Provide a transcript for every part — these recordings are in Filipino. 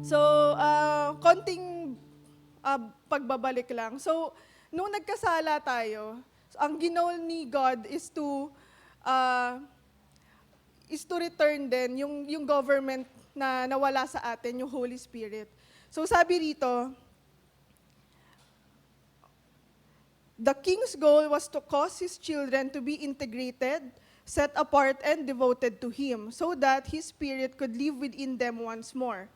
So, konting pagbabalik lang. So, nung nagkasala tayo, ang ginawa ni God is to return din yung government na nawala sa atin, yung Holy Spirit. So, sabi rito, the king's goal was to cause his children to be integrated, set apart, and devoted to him, so that his spirit could live within them once more.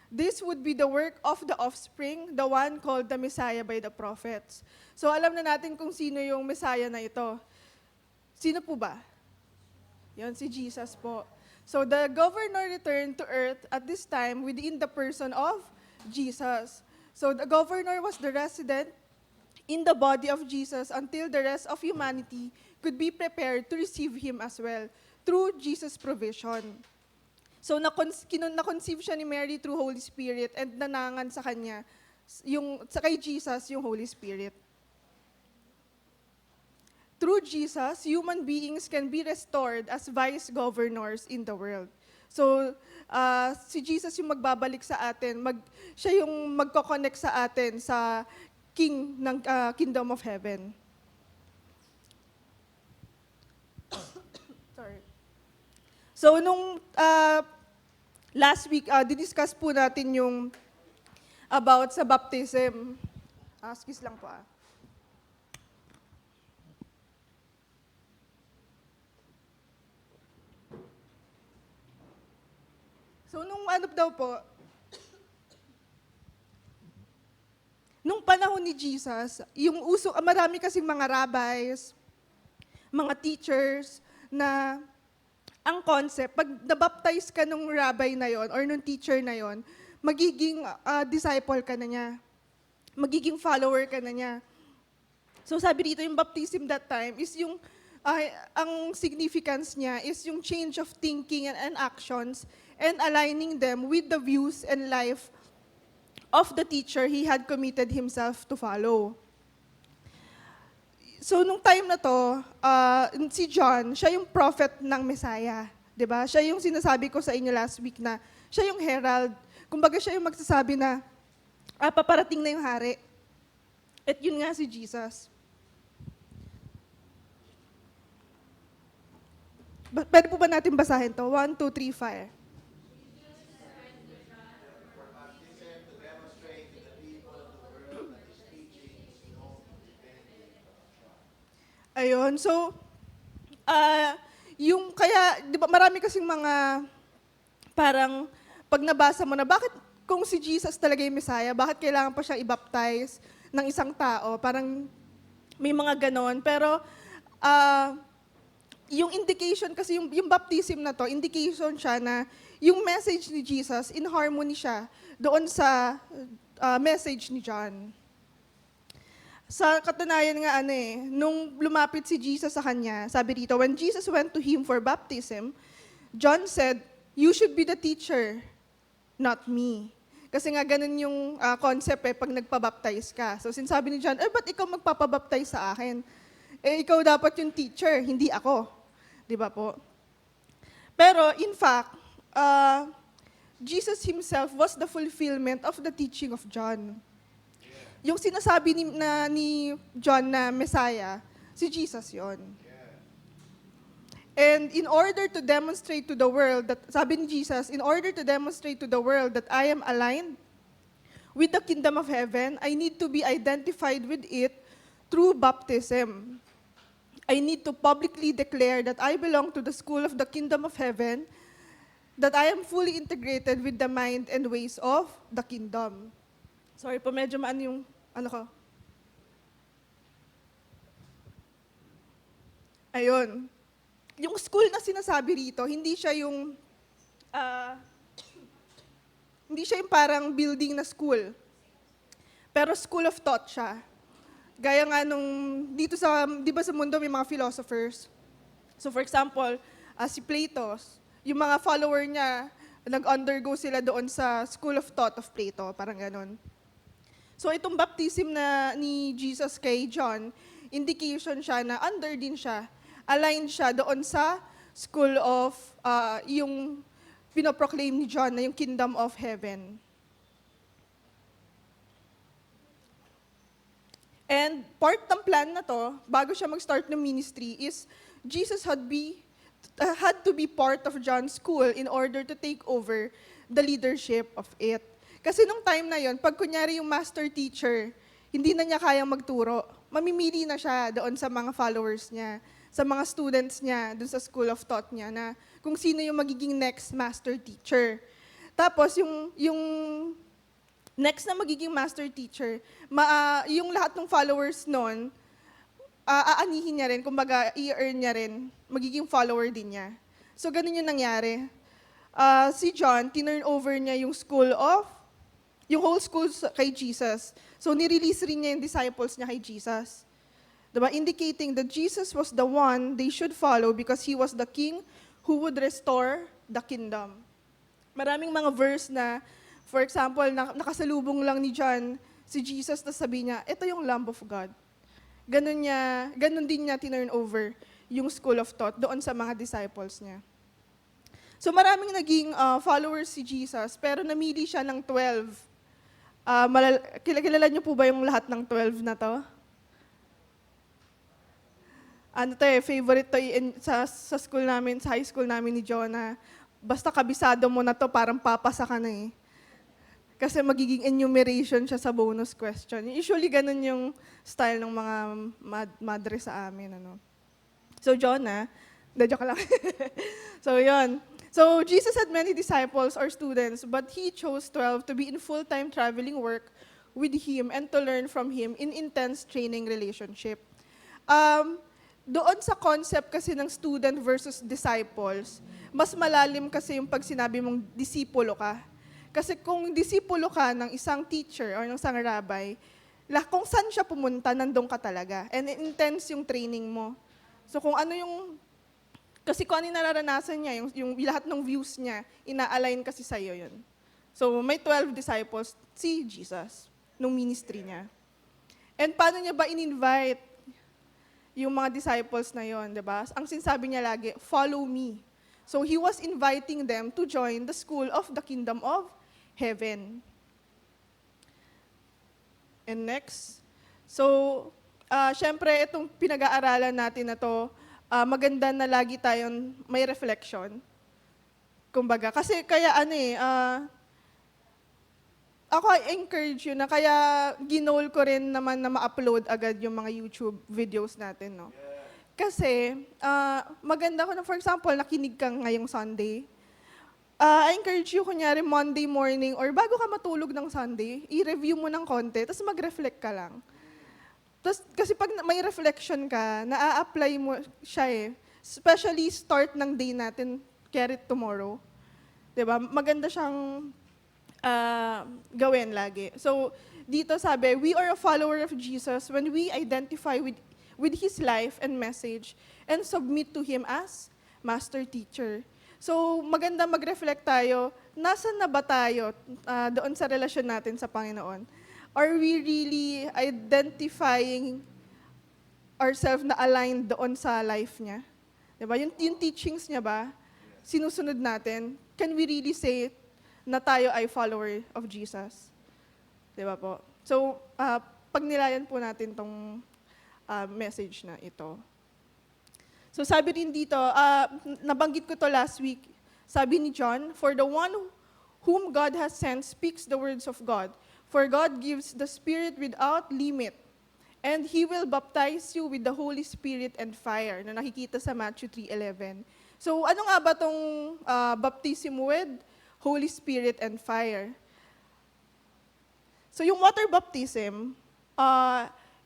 This would be the work of the offspring, the one called the Messiah by the prophets. So alam na natin kung sino yung Messiah na ito. Sino po ba? Yan, si Jesus po. So the governor returned to earth at this time within the person of Jesus. So the governor was the resident in the body of Jesus until the rest of humanity could be prepared to receive him as well through Jesus' provision. So na-conceive siya ni Mary through Holy Spirit and nanangan sa kanya, kay Jesus, yung Holy Spirit. Through Jesus, human beings can be restored as vice governors in the world. So, si Jesus yung magbabalik sa atin, siya yung magkoconnect sa atin sa King ng Kingdom of Heaven. Sorry. So, nung last week, didiscuss po natin yung about sa baptism. Excuse lang po. So, nung ano daw po, nung panahon ni Jesus, yung marami kasing mga rabbis, mga teachers, na ang concept, pag nabaptize ka nung rabbi na yon or nung teacher na yon, magiging disciple ka na niya. Magiging follower ka na niya. So sabi dito, yung baptism that time is yung, ang significance niya is yung change of thinking and actions and aligning them with the views and life of the teacher he had committed himself to follow. So, nung time na to, si John, siya yung prophet ng Messiah. Diba? Siya yung sinasabi ko sa inyo last week na siya yung herald. Kumbaga siya yung magsasabi na paparating na yung hari. At yun nga si Jesus. Pwede po ba natin basahin to? 1, 2, 3, fire. Ayun, so, yung kaya, di ba marami kasing mga parang pag nabasa mo na, bakit kung si Jesus talaga yung Messiah, bakit kailangan pa siya i-baptize ng isang tao? Parang may mga ganon. Pero yung indication, kasi yung baptism na to, indication siya na yung message ni Jesus, in harmony siya doon sa message ni John. Sa katunayan nga, nung lumapit si Jesus sa kanya, sabi dito, when Jesus went to him for baptism, John said, "You should be the teacher, not me." Kasi nga ganun yung concept pag nagpabaptize ka. So sinasabi ni John, ba't ikaw magpapabaptize sa akin? Ikaw dapat yung teacher, hindi ako. Di ba po? Pero in fact, Jesus himself was the fulfillment of the teaching of John. Yung sinasabi ni John na Messiah, si Jesus yon. And in order to demonstrate to the world, sabi ni Jesus, in order to demonstrate to the world that I am aligned with the kingdom of heaven, I need to be identified with it through baptism. I need to publicly declare that I belong to the school of the kingdom of heaven, that I am fully integrated with the mind and ways of the kingdom. Sorry po, medyo yung Ayun. Yung school na sinasabi rito, hindi siya yung parang building na school. Pero school of thought siya. Gaya nga dito di ba sa mundo may mga philosophers. So for example, si Plato, yung mga follower niya, nag-undergo sila doon sa school of thought of Plato, parang ganon. So itong baptism ni Jesus kay John, indication siya na under din siya, aligned siya doon sa school of, yung pinoproclaim ni John na yung kingdom of heaven. And part ng plan na to, bago siya mag-start ng ministry, is Jesus had to be part of John's school in order to take over the leadership of it. Kasi nung time na yon, pag kunyari yung master teacher, hindi na niya kayang magturo, mamimili na siya doon sa mga followers niya, sa mga students niya, doon sa school of thought niya, na kung sino yung magiging next master teacher. Tapos yung next na magiging master teacher, yung lahat ng followers nun, aanihin niya rin, kumbaga i-earn niya rin, magiging follower din niya. So ganun yung nangyari. Si John, tinurn over niya yung whole school kay Jesus. So nirelease rin niya yung disciples niya kay Jesus. Diba? Indicating that Jesus was the one they should follow because he was the king who would restore the kingdom. Maraming mga verse na, for example, nakasalubong lang ni John si Jesus na sabi niya, ito yung Lamb of God. Ganun din niya tinurn over yung school of thought doon sa mga disciples niya. So maraming naging followers si Jesus, pero namili siya ng 12. Kilala niyo po ba yung lahat ng 12 na to? Favorite to sa school namin, sa high school namin ni Jonah. Basta kabisado mo na to, parang papasa ka na eh. Kasi magiging enumeration siya sa bonus question. Usually, ganun yung style ng mga madre sa amin. Ano. So, Jonah, joke lang. So, yun. So, Jesus had many disciples or students, but He chose 12 to be in full-time traveling work with Him and to learn from Him in intense training relationship. Doon sa concept kasi ng student versus disciples, mas malalim kasi yung pag sinabi mong disipulo ka. Kasi kung disipulo ka ng isang teacher or ng isang rabbi, kung saan siya pumunta, nandun ka talaga. And intense yung training mo. So kung ano kasi kung ano yung nararanasan niya, yung lahat ng views niya, ina-align kasi sa'yo yun. So may 12 disciples, si Jesus, nung ministry niya. And paano niya ba in-invite yung mga disciples na yon, di ba? Ang sinasabi niya lagi, follow me. So he was inviting them to join the school of the kingdom of heaven. And next, so, syempre, itong pinag-aaralan natin na to, maganda na lagi tayong may reflection. Kumbaga, kasi kaya ako encourage yun na kaya ginol ko rin naman na ma-upload agad yung mga YouTube videos natin, no? Kasi, maganda ko na, for example, nakinig ka ngayong Sunday. I encourage you, kunyari, Monday morning or bago ka matulog ng Sunday, i-review mo ng konti, tapos mag-reflect ka lang. Tapos, kasi pag may reflection ka, na-a-apply mo siya eh. Especially start ng day natin, carry it tomorrow. Diba? Maganda siyang gawin lagi. So, dito sabi, we are a follower of Jesus when we identify with His life and message and submit to Him as master teacher. So, maganda mag-reflect tayo, nasan na ba tayo doon sa relasyon natin sa Panginoon? Are we really identifying ourselves na aligned doon sa life niya? Diba? Yung teachings niya ba, sinusunod natin? Can we really say na tayo ay follower of Jesus? Diba po? So, pag nilayan po natin tong message na ito. So sabi rin dito, nabanggit ko to last week, sabi ni John, for the one whom God has sent speaks the words of God. For God gives the Spirit without limit, and He will baptize you with the Holy Spirit and fire, na nakikita sa Matthew 3:11. So ano nga ba tong baptism with Holy Spirit and fire? So yung water baptism,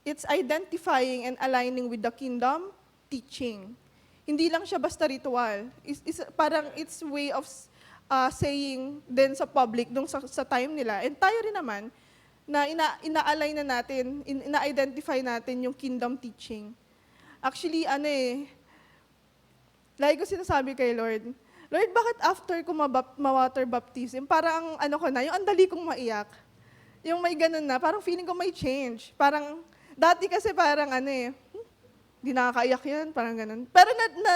it's identifying and aligning with the kingdom teaching. Hindi lang siya basta ritual. Parang it's way of saying din sa public dun sa time nila. And tayo rin naman, na ina-align na natin, ina-identify natin yung kingdom teaching. Actually, lagi ko sinasabi kay Lord, Lord, bakit after ko ma-water baptism, parang yung andali kong maiyak. Yung may ganun na, parang feeling ko may change. Parang, dati kasi parang Di nakakaiyak yan, parang ganun. Pero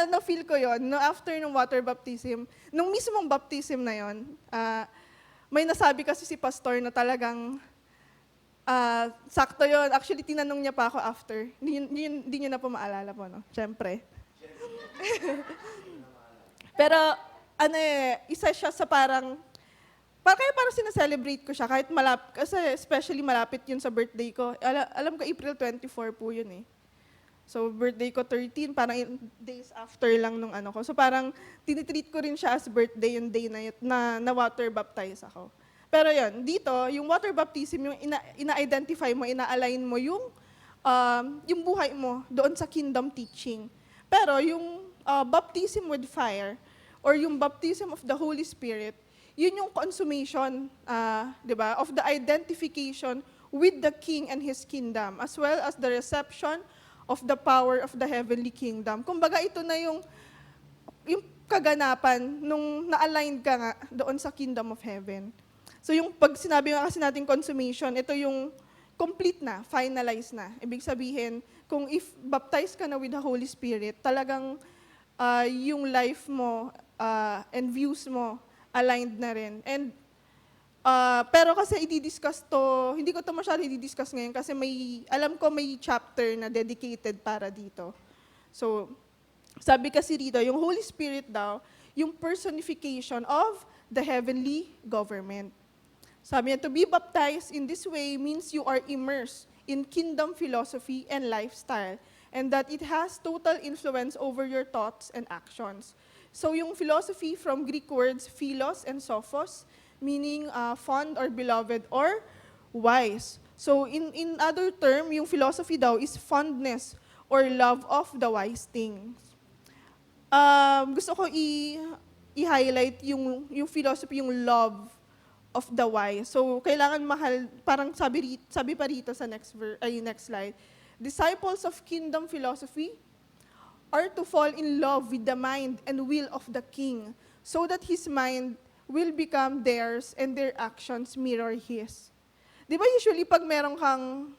na-feel ko yon no, after ng water baptism, nung mismong baptism na yon, may nasabi kasi si pastor na talagang sakto yon. Actually, tinanong niya pa ako after. Hindi niyo na po maalala po, no? Siyempre. Pero, isa siya sa kaya parang sinaselebrate ko siya kahit kasi especially malapit yun sa birthday ko. Alam ko, April 24 po yun eh. So, birthday ko 13, parang days after lang nung ko. So, parang tinitreat ko rin siya as birthday yung day na yun, na water baptize ako. Pero yun, dito, yung water baptism, yung ina-identify mo, ina-align mo yung buhay mo doon sa kingdom teaching. Pero yung baptism with fire, or yung baptism of the Holy Spirit, yun yung consummation, di ba, of the identification with the King and His kingdom, as well as the reception of the power of the heavenly kingdom. Kumbaga, ito na yung kaganapan nung na-align ka nga doon sa kingdom of heaven. So yung pag sinabi nga kasi natin consummation, ito yung complete na, finalized na. Ibig sabihin, kung if baptized ka na with the Holy Spirit, talagang yung life mo and views mo aligned na rin. And pero kasi i-discuss to, hindi ko to masyado i-discuss ngayon kasi alam ko may chapter na dedicated para dito. So, sabi kasi dito, yung Holy Spirit daw, yung personification of the heavenly government. Sabi niya, to be baptized in this way means you are immersed in kingdom philosophy and lifestyle, and that it has total influence over your thoughts and actions. So yung philosophy from Greek words philos and sophos, meaning fond or beloved or wise. So in other term, yung philosophy daw is fondness or love of the wise things. Gusto ko i-highlight yung philosophy, yung love of the wise. So kailangan mahal, parang sabi pa rito sa next slide, disciples of kingdom philosophy are to fall in love with the mind and will of the king, so that his mind will become theirs and their actions mirror his. Di ba usually pag meron kang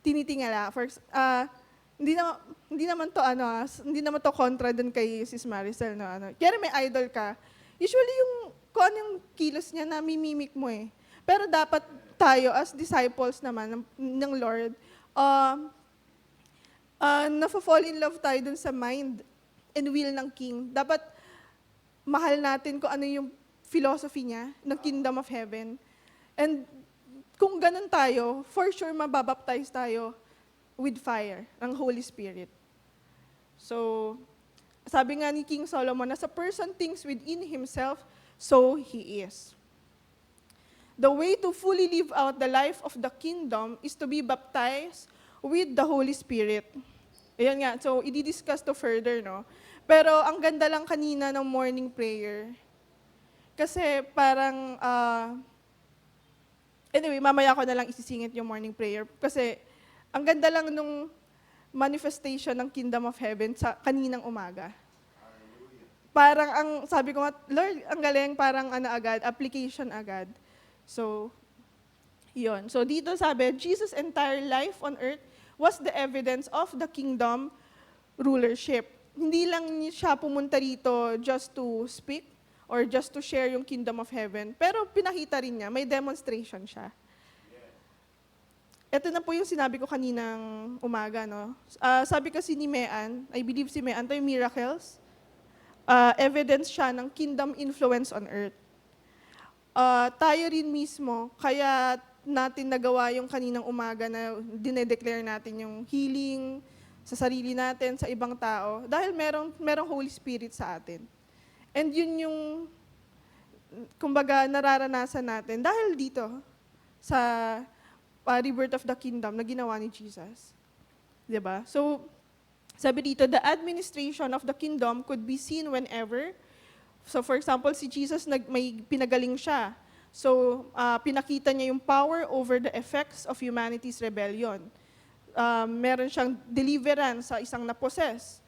tinitingala, hindi naman to kontra dun kay Sis Maricel, no, kaya may idol ka, usually kung ano yung kilos niya na mimimik mo eh. Pero dapat tayo as disciples naman ng Lord, na-fall in love tayo dun sa mind and will ng King. Dapat mahal natin kung ano yung philosophy niya ng Kingdom of Heaven. And kung ganun tayo, for sure mababaptize tayo with fire ng Holy Spirit. So, sabi nga ni King Solomon, as a person thinks within himself, so he is. The way to fully live out the life of the kingdom is to be baptized with the Holy Spirit. Ayan nga, so i-discuss to further, no? Pero ang ganda lang kanina ng morning prayer. Kasi parang, anyway, mamaya ko na lang isisingit yung morning prayer. Kasi ang ganda lang nung manifestation ng Kingdom of Heaven sa kaninang umaga. Parang sabi ko nga, Lord, ang galing, parang agad, application agad. So, yun. So dito sabi, Jesus' entire life on earth was the evidence of the kingdom rulership. Hindi lang siya pumunta rito just to speak or just to share yung kingdom of heaven, pero pinakita rin niya, may demonstration siya. Ito na po yung sinabi ko kaninang umaga, no? Sabi kasi ni Mean, I believe si Mean, ito yung miracles, evidence siya ng kingdom influence on earth. Tayo rin mismo, kaya natin nagawa yung kaninang umaga na dinedeclare natin yung healing sa sarili natin, sa ibang tao, dahil merong Holy Spirit sa atin. And yun yung, kumbaga, nararanasan natin dahil dito sa rebirth of the kingdom na ginawa ni Jesus. Diba? So, sabi dito, the administration of the kingdom could be seen whenever. So, for example, si Jesus, may pinagaling siya. So, pinakita niya yung power over the effects of humanity's rebellion. Meron siyang deliverance sa isang na-possess.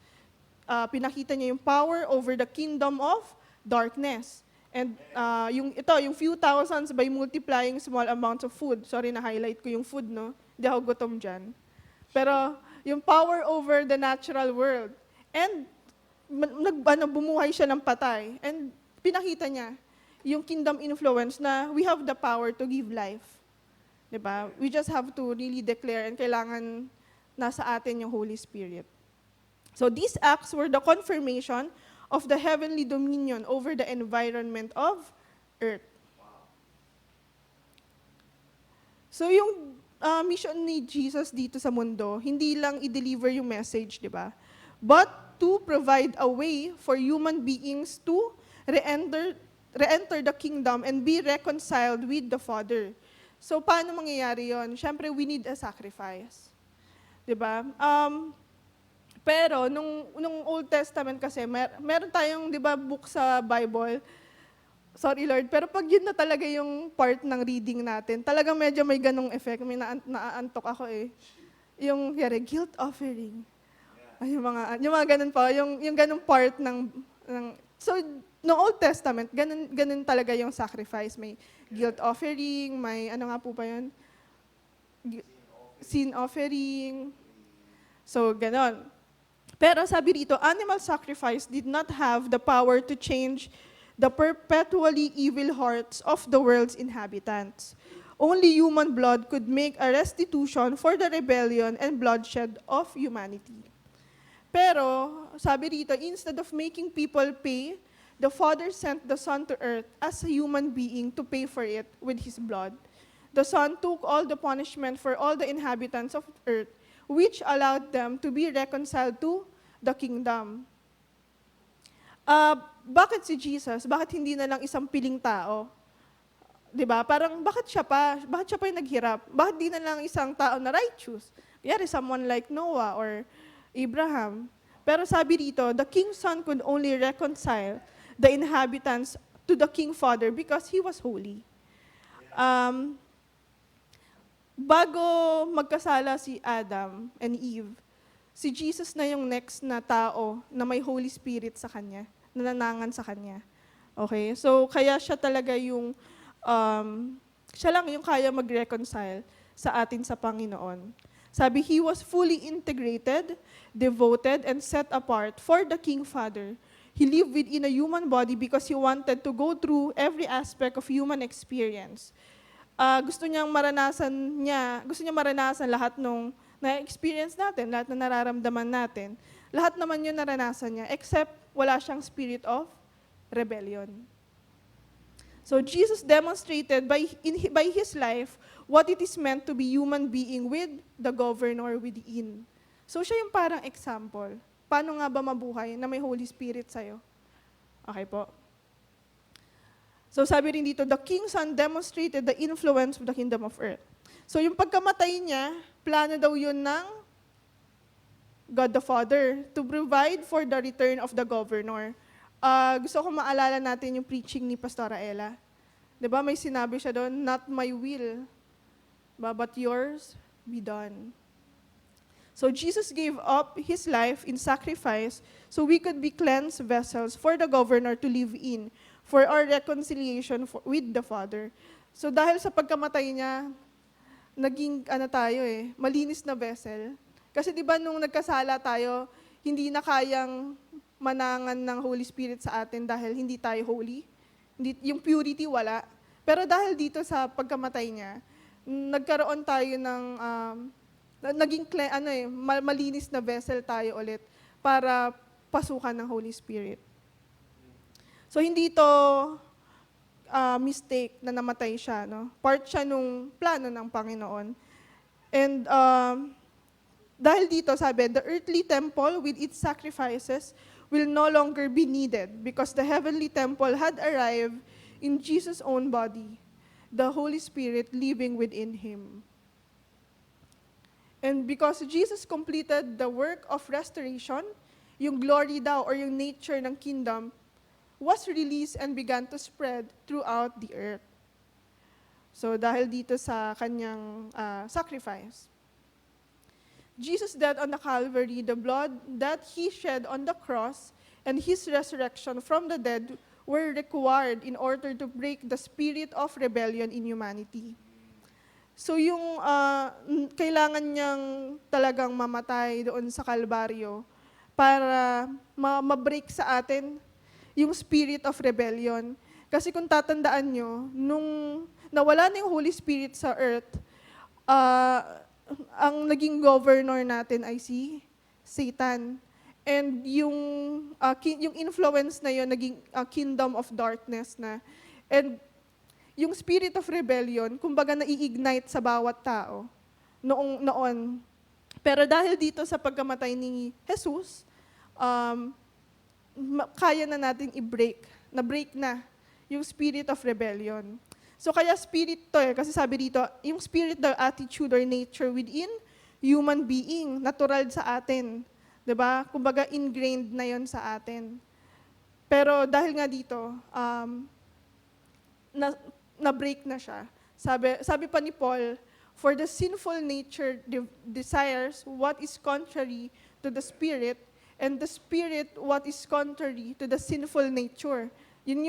Pinakita niya yung power over the kingdom of darkness. And yung few thousands by multiplying small amounts of food. Sorry, na-highlight ko yung food, no? Hindi ako gutom dyan. Pero yung power over the natural world. And bumuhay siya ng patay. And pinakita niya yung kingdom influence na we have the power to give life. Diba? We just have to really declare and kailangan nasa atin yung Holy Spirit. So these acts were the confirmation of the heavenly dominion over the environment of earth. So yung mission ni Jesus dito sa mundo, hindi lang i-deliver yung message, di ba? But to provide a way for human beings to re-enter the kingdom and be reconciled with the Father. So paano mangyayari yon? Siyempre, we need a sacrifice. Di ba? Pero, nung Old Testament kasi, meron tayong, di ba, book sa Bible, sorry Lord, pero pag yun na talaga yung part ng reading natin, talagang medyo may ganong effect, may naaantok ako eh. Yung, guilt offering. Ay, yung mga ganun pa, yung ganong part ng so, no Old Testament, ganun talaga yung sacrifice. May guilt offering, may, ano nga po pa yun? Sin offering. So, ganon. Pero sabi dito, animal sacrifice did not have the power to change the perpetually evil hearts of the world's inhabitants. Only human blood could make a restitution for the rebellion and bloodshed of humanity. Pero, sabi dito, instead of making people pay, the Father sent the Son to earth as a human being to pay for it with His blood. The Son took all the punishment for all the inhabitants of earth, which allowed them to be reconciled to the kingdom. Bakit si Jesus? Bakit hindi na lang isang piling tao? 'Di ba? Parang bakit siya pa? Bakit siya pa yung naghirap? Bakit di na lang isang tao na righteous? Kaya someone like Noah or Abraham. Pero sabi dito, the King's Son could only reconcile the inhabitants to the King Father because He was holy. Bago magkasala si Adam and Eve, si Jesus na yung next na tao na may Holy Spirit sa kanya, nananangan sa kanya. Okay? So, kaya siya talaga yung, siya lang yung kaya mag-reconcile sa atin sa Panginoon. Sabi, He was fully integrated, devoted, and set apart for the King Father. He lived within a human body because He wanted to go through every aspect of human experience. Gusto niya maranasan lahat ng na-experience natin, lahat na nararamdaman natin. Lahat naman yun naranasan niya, except wala siyang spirit of rebellion. So Jesus demonstrated by His life what it is meant to be human being with the governor within. So siya yung parang example. Paano nga ba mabuhay na may Holy Spirit sa'yo? Okay po. So sabi rin dito, the King's Son demonstrated the influence of the kingdom of earth. So yung pagkamatay niya, plano daw yun ng God the Father to provide for the return of the governor. Gusto ko maalala natin yung preaching ni Pastora Ella. Diba may sinabi siya doon, not my will, but yours be done. So Jesus gave up His life in sacrifice so we could be cleansed vessels for the governor to live in, for our reconciliation with the Father. So dahil sa pagkamatay niya, naging malinis na vessel. Kasi di ba nung nagkasala tayo, hindi na kayang manangan ng Holy Spirit sa atin dahil hindi tayo holy. Yung purity wala. Pero dahil dito sa pagkamatay niya, nagkaroon tayo ng naging malinis na vessel tayo ulit para pasukan ng Holy Spirit. So hindi ito mistake na namatay siya, no? Part siya nung plano ng Panginoon. And dahil dito, sabi, the earthly temple with its sacrifices will no longer be needed because the heavenly temple had arrived in Jesus' own body, the Holy Spirit living within Him. And because Jesus completed the work of restoration, yung glory daw or yung nature ng kingdom was released and began to spread throughout the earth. So dahil dito sa kanyang sacrifice. Jesus' death on the Calvary, the blood that He shed on the cross, and His resurrection from the dead were required in order to break the spirit of rebellion in humanity. So yung kailangan niyang talagang mamatay doon sa Kalbaryo para ma-break sa atin yung spirit of rebellion. Kasi kung tatandaan nyo, nung nawala na yung Holy Spirit sa earth, ang naging governor natin ay si Satan. And yung influence na yun, naging kingdom of darkness na. And yung spirit of rebellion, kumbaga nai-ignite sa bawat tao noon. Pero dahil dito sa pagkamatay ni Jesus, kaya na natin i-break. Na-break na yung spirit of rebellion. So kaya spirit to kasi sabi dito, yung spirit the attitude or nature within human being, natural sa atin. 'Di ba? Kumbaga ingrained na yon sa atin. Pero dahil nga dito, na-break na siya. Sabi pa ni Paul, for the sinful nature desires what is contrary to the spirit, and the spirit what is contrary to the sinful nature. Yun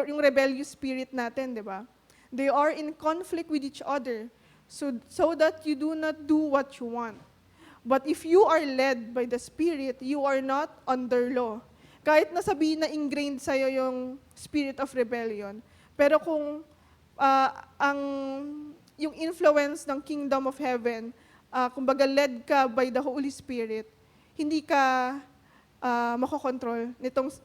yung rebellious spirit natin, di ba? They are in conflict with each other, so that you do not do what you want. But if you are led by the Spirit, you are not under law. Kahit nasabihin na ingrained sa'yo yung spirit of rebellion, pero kung yung influence ng kingdom of heaven, kumbaga led ka by the Holy Spirit, hindi ka makokontrol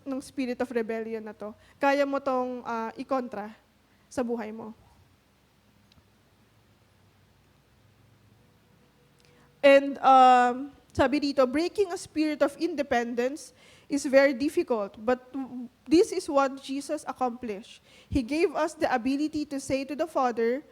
ng spirit of rebellion na to. Kaya mo tong ikontra sa buhay mo. And sabi dito, breaking a spirit of independence is very difficult, but this is what Jesus accomplished. He gave us the ability to say to the Father,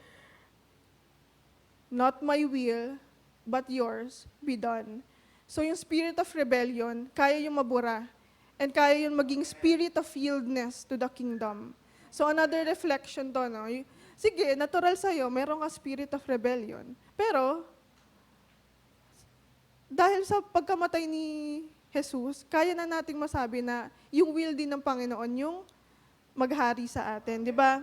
not my will, but yours be done. So yung spirit of rebellion, kaya yung mabura, and kaya yung maging spirit of yieldness to the kingdom. So another reflection to, no? Sige, natural sa'yo, meron ka spirit of rebellion. Pero, dahil sa pagkamatay ni Jesus, kaya na nating masabi na yung will din ng Panginoon yung maghari sa atin. Di ba?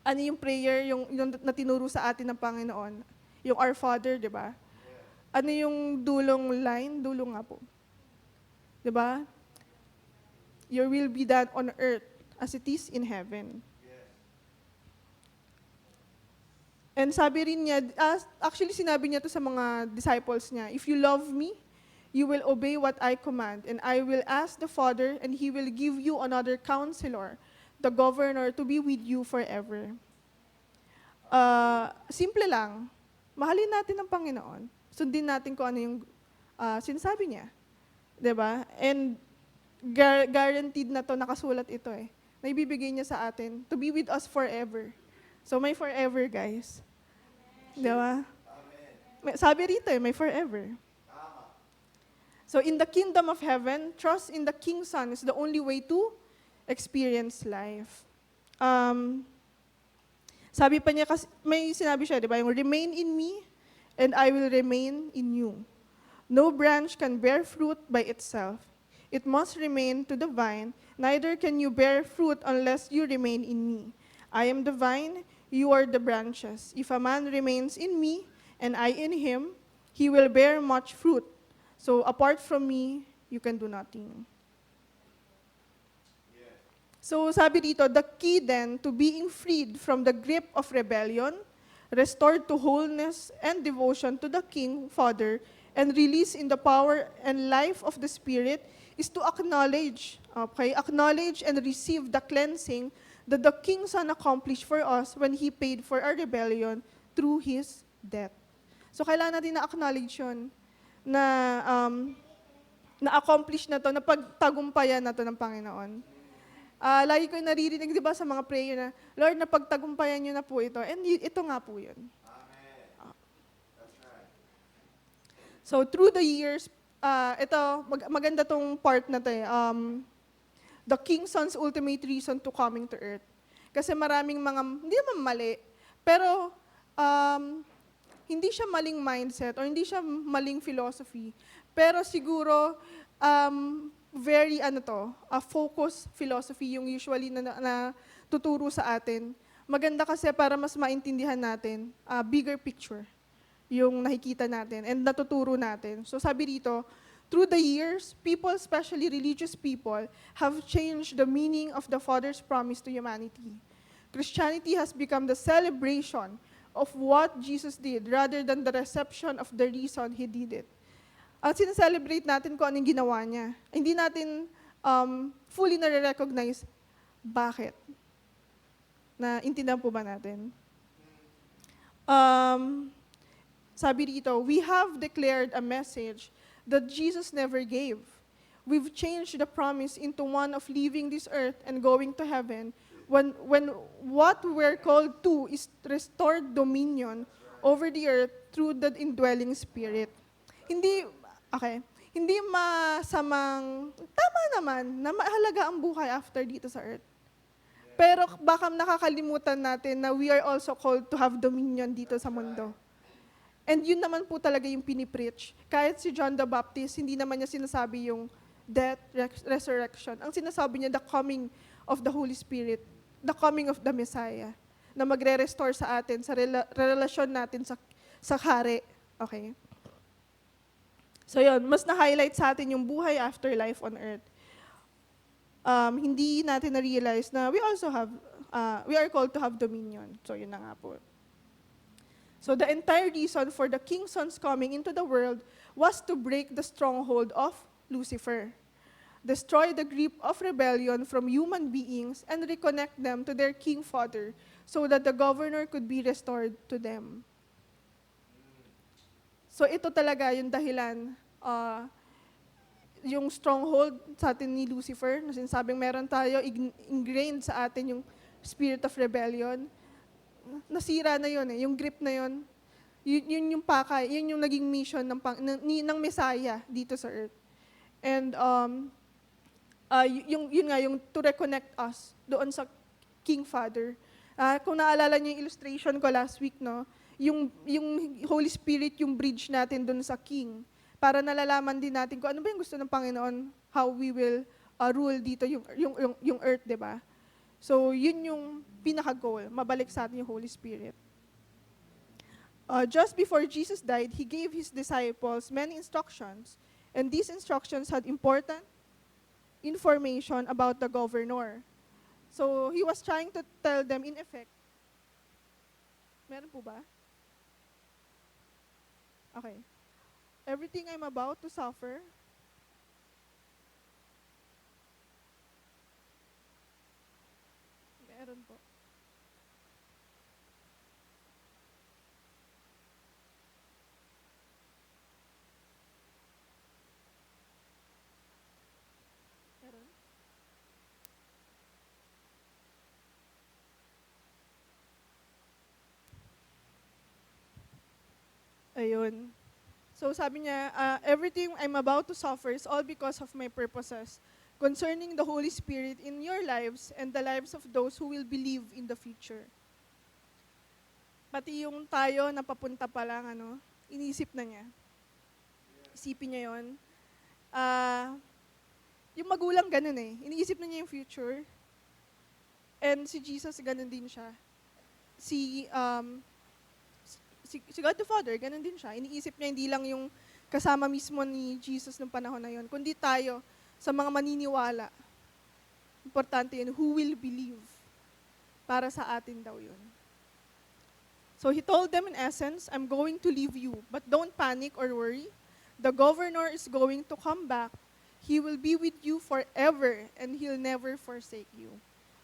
Ano yung prayer, yung na tinuro sa atin ng Panginoon? Yung Our Father, di ba? Ano yung dulong line? Dulong nga po. Di ba? Your will be done on earth as it is in heaven. And sabi rin niya, actually sinabi niya to sa mga disciples niya, if you love me, you will obey what I command, and I will ask the Father, and He will give you another counselor, the governor, to be with you forever. Simple lang, mahalin natin ang Panginoon. Sundin natin kung ano yung sinasabi niya. Diba? And guaranteed na to, nakasulat ito na ibibigay niya sa atin, to be with us forever. So may forever, guys. Diba? Sabi rito may forever. So in the kingdom of heaven, trust in the King's Son is the only way to experience life. Sabi pa niya, may sinabi siya, di ba? Yung remain in me, and I will remain in you. No branch can bear fruit by itself. It must remain to the vine. Neither can you bear fruit unless you remain in me. I am the vine, you are the branches. If a man remains in me, and I in him, he will bear much fruit. So apart from me, you can do nothing. So sabi dito, the key then to being freed from the grip of rebellion, restored to wholeness and devotion to the King, Father, and released in the power and life of the Spirit is to acknowledge and receive the cleansing that the King's Son accomplished for us when He paid for our rebellion through His death. So kailangan natin na-acknowledge yun, na na-accomplish na to, na pagtagumpayan na to ng Panginoon. Lagi ko naririnig, di ba, sa mga prayer na, Lord, napagtagumpayan niyo na po ito. And ito nga po yun. Amen. That's right. So through the years, ito, maganda tong part na to the King's Son's ultimate reason to coming to earth. Kasi maraming mga, hindi naman mali, pero hindi siya maling mindset or hindi siya maling philosophy. Pero siguro, very a focus philosophy yung usually na tuturo sa atin. maganda kasi para mas maintindihan natin, bigger picture, yung nakikita natin and natuturo natin. So sabi dito, through the years, people, especially religious people, have changed the meaning of the Father's promise to humanity. Christianity has become the celebration of what Jesus did rather than the reception of the reason He did it. At sineselebrate natin kung anong ginawa niya. Hindi natin fully nare-recognize bakit. Naintindihan po ba natin? Sabi dito, we have declared a message that Jesus never gave. We've changed the promise into one of leaving this earth and going to heaven when what we're called to is restored dominion over the earth through the indwelling Spirit. Hindi masamang, tama naman, na mahalaga ang buhay after dito sa earth. Pero baka nakakalimutan natin na we are also called to have dominion dito sa mundo. And yun naman po talaga yung pinipreach. Kahit si John the Baptist, hindi naman niya sinasabi yung death, resurrection. Ang sinasabi niya, the coming of the Holy Spirit, the coming of the Messiah, na magre-restore sa atin, sa relasyon natin sa hari. Okay? So yun, mas na-highlight sa atin yung buhay after life on earth. Hindi natin na-realize na we also have, we are called to have dominion. So yun na nga po. So the entire reason for the King's Son's coming into the world was to break the stronghold of Lucifer, destroy the grip of rebellion from human beings, and reconnect them to their King Father so that the governor could be restored to them. So ito talaga yung dahilan, yung stronghold sa atin ni Lucifer, na sinasabing meron tayo, ingrained sa atin yung spirit of rebellion. Nasira na yun yung grip na yun. Yun yung pakay, yun yung naging mission ng Messiah dito sa earth. And yung to reconnect us doon sa King Father. Kung naalala niyo yung illustration ko last week, no, yung Holy Spirit, yung bridge natin doon sa King, para nalalaman din natin kung ano ba yung gusto ng Panginoon, how we will rule dito yung earth, di ba? So, yun yung pinaka-goal, mabalik sa atin yung Holy Spirit. Just before Jesus died, He gave His disciples many instructions, and these instructions had important information about the governor. So, He was trying to tell them, in effect, meron po ba? Okay. Everything I'm about to suffer, meron po. Meron? Ayun. So sabi niya, everything I'm about to suffer is all because of my purposes concerning the Holy Spirit in your lives and the lives of those who will believe in the future. Pati yung tayo na papunta pa lang, inisip na niya. Isipin niya yun. Yung magulang ganun iniisip na niya yung future. And si Jesus, ganun din siya. Si God the Father, ganun din siya. Iniisip niya hindi lang yung kasama mismo ni Jesus nung panahon na yun, kundi tayo sa mga maniniwala. Importante yun, who will believe. Para sa atin daw yun. So He told them in essence, I'm going to leave you, but don't panic or worry. The governor is going to come back. He will be with you forever, and He'll never forsake you.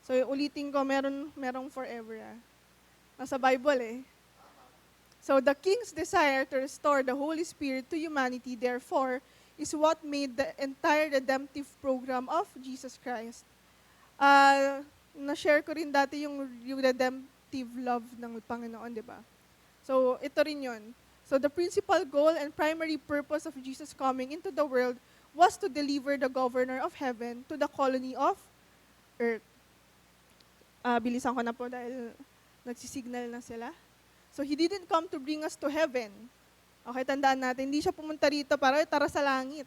So ulitin ko, merong forever. Nasa Bible So the King's desire to restore the Holy Spirit to humanity, therefore, is what made the entire redemptive program of Jesus Christ. Na-share ko rin dati yung redemptive love ng Panginoon, di ba? So ito rin yun. So the principal goal and primary purpose of Jesus coming into the world was to deliver the governor of heaven to the colony of earth. Bilisan ko na po dahil nagsisignal na sila. So He didn't come to bring us to heaven. Okay, tandaan natin, hindi siya pumunta rito para tara sa langit.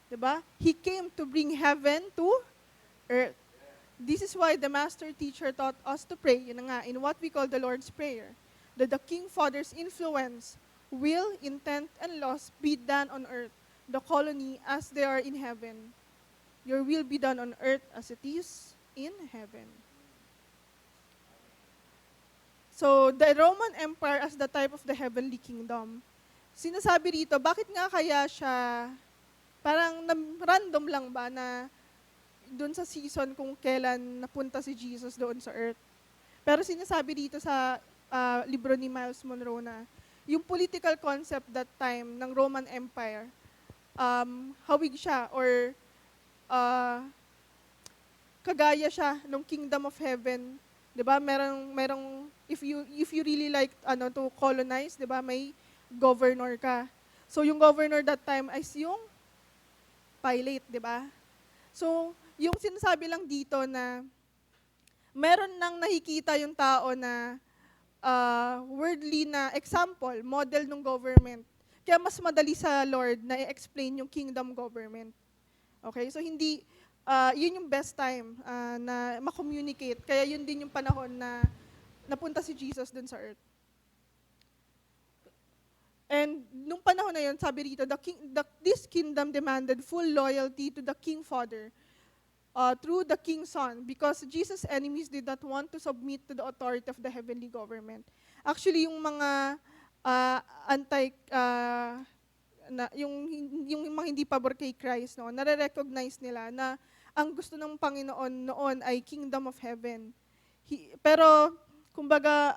Diba? He came to bring heaven to earth. This is why the master teacher taught us to pray, yun na nga, in what we call the Lord's Prayer, that the King Father's influence, will, intent, and laws be done on earth, the colony as they are in heaven. Your will be done on earth as it is in heaven. So, the Roman Empire as the type of the heavenly kingdom. Sinasabi rito, bakit nga kaya siya, parang random lang ba na doon sa season kung kailan napunta si Jesus doon sa earth. Pero sinasabi dito sa libro ni Miles Monroe na yung political concept that time ng Roman Empire, hawig siya or kagaya siya ng Kingdom of Heaven. 'Di ba? Merong if you really like to colonize, 'di ba? May governor ka. So yung governor that time is yung Pilate, 'di ba? So yung sinasabi lang dito na meron nang nakikita yung tao na worldly na example, model ng government. Kaya mas madali sa Lord na i-explain yung kingdom government. Okay? So hindi, yun yung best time na ma-communicate. Kaya yun din yung panahon na napunta si Jesus dun sa earth. And nung panahon na yun, sabi rito, this kingdom demanded full loyalty to the King Father through the King Son, because Jesus' enemies did not want to submit to the authority of the heavenly government. Actually, yung mga yung mga hindi pabor kay Christ, no, nare-recognize nila na ang gusto ng Panginoon noon ay kingdom of heaven. Pero, kumbaga,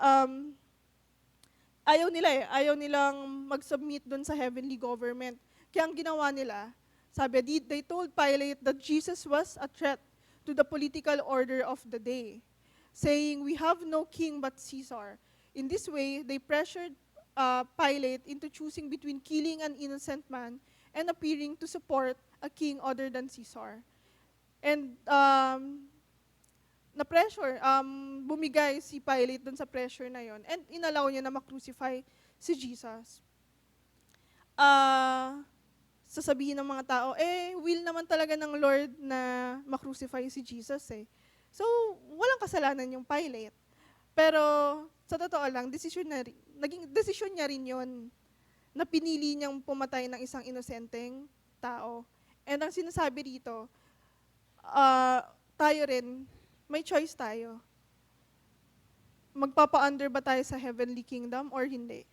ayaw nilang mag-submit dun sa heavenly government. Kaya ang ginawa nila, sabi, they told Pilate that Jesus was a threat to the political order of the day, saying, "We have no king but Caesar." In this way, they pressured Pilate into choosing between killing an innocent man and appearing to support a king other than Caesar. And na-pressure, bumigay si Pilate dun sa pressure na yon, and inalaw niya na ma-crucify si Jesus. Sasabihin ng mga tao, will naman talaga ng Lord na ma-crucify si Jesus eh. So, walang kasalanan yung Pilate. Pero, sa totoo lang, naging desisyon niya rin yun na pinili niyang pumatay ng isang inosenteng tao. And ang sinasabi rito, tayo rin, may choice tayo. Magpapa-under ba tayo sa heavenly kingdom or hindi?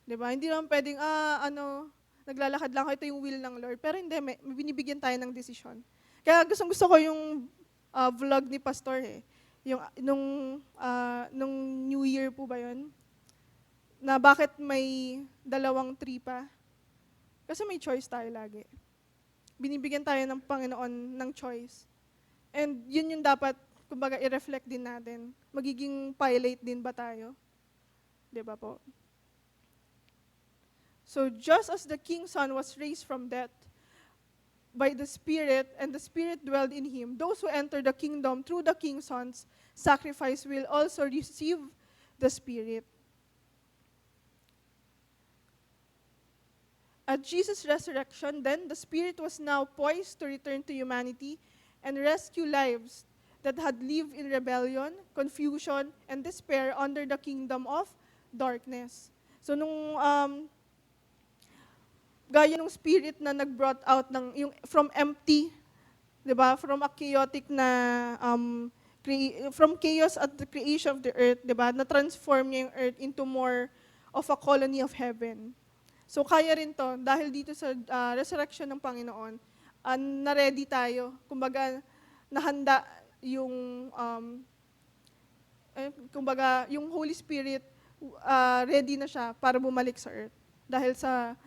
Diba? Hindi naman pwedeng, naglalakad lang ako, ito yung will ng Lord. Pero hindi, may binibigyan tayo ng desisyon. Kaya gusto ko yung vlog ni Pastor eh. Yung, nung New Year po ba yun? Na bakit may 2 tree pa? Kasi may choice tayo lagi. Binibigyan tayo ng Panginoon ng choice. And yun yung dapat, kumbaga, i-reflect din natin. Magiging Pilate din ba tayo? Diba po? So just as the King's Son was raised from death by the Spirit, and the Spirit dwelled in him, those who enter the kingdom through the King's Son's sacrifice will also receive the Spirit. At Jesus' resurrection, then, the Spirit was now poised to return to humanity and rescue lives that had lived in rebellion, confusion, and despair under the kingdom of darkness. So nung gaya ng Spirit na nag-brought out from empty, 'di ba? From a chaotic na from chaos at the creation of the earth, 'di ba? Na transform niya yung earth into more of a colony of heaven. So kaya rin 'to dahil dito sa resurrection ng Panginoon, na-ready tayo. Kumbaga nahanda yung kumbaga yung Holy Spirit ready na siya para bumalik sa earth dahil sa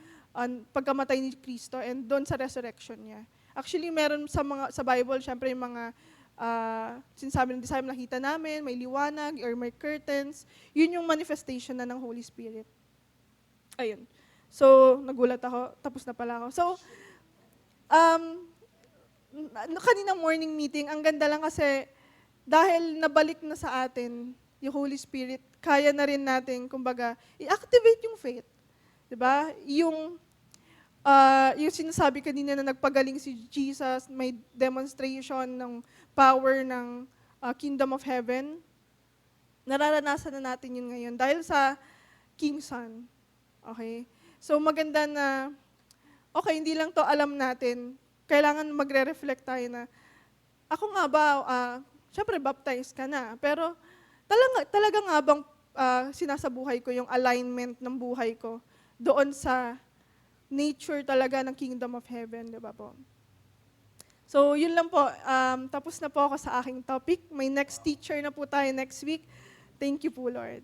pagkamatay ni Kristo and doon sa resurrection niya. Actually, meron sa Bible, syempre yung mga sinasabi ng disciple, nakita namin, may liwanag or may curtains. Yun yung manifestation na ng Holy Spirit. Ayun. So, nagulat ako. Tapos na pala ako. So, kanina morning meeting, ang ganda lang kasi dahil nabalik na sa atin yung Holy Spirit, kaya na rin natin, kumbaga, i-activate yung faith. Diba? Yung yung sinasabi kanina na nagpagaling si Jesus, may demonstration ng power ng Kingdom of Heaven. Nararanasan na natin yun ngayon dahil sa King Son. Okay? So maganda na, okay, hindi lang to alam natin. Kailangan magre-reflect tayo na, ako nga ba, syempre baptized ka na, pero talaga nga bang sinasabuhay ko yung alignment ng buhay ko doon sa nature talaga ng Kingdom of Heaven, di ba po? So, yun lang po. Tapos na po ako sa aking topic. May next teacher na po tayo next week. Thank you po, Lord.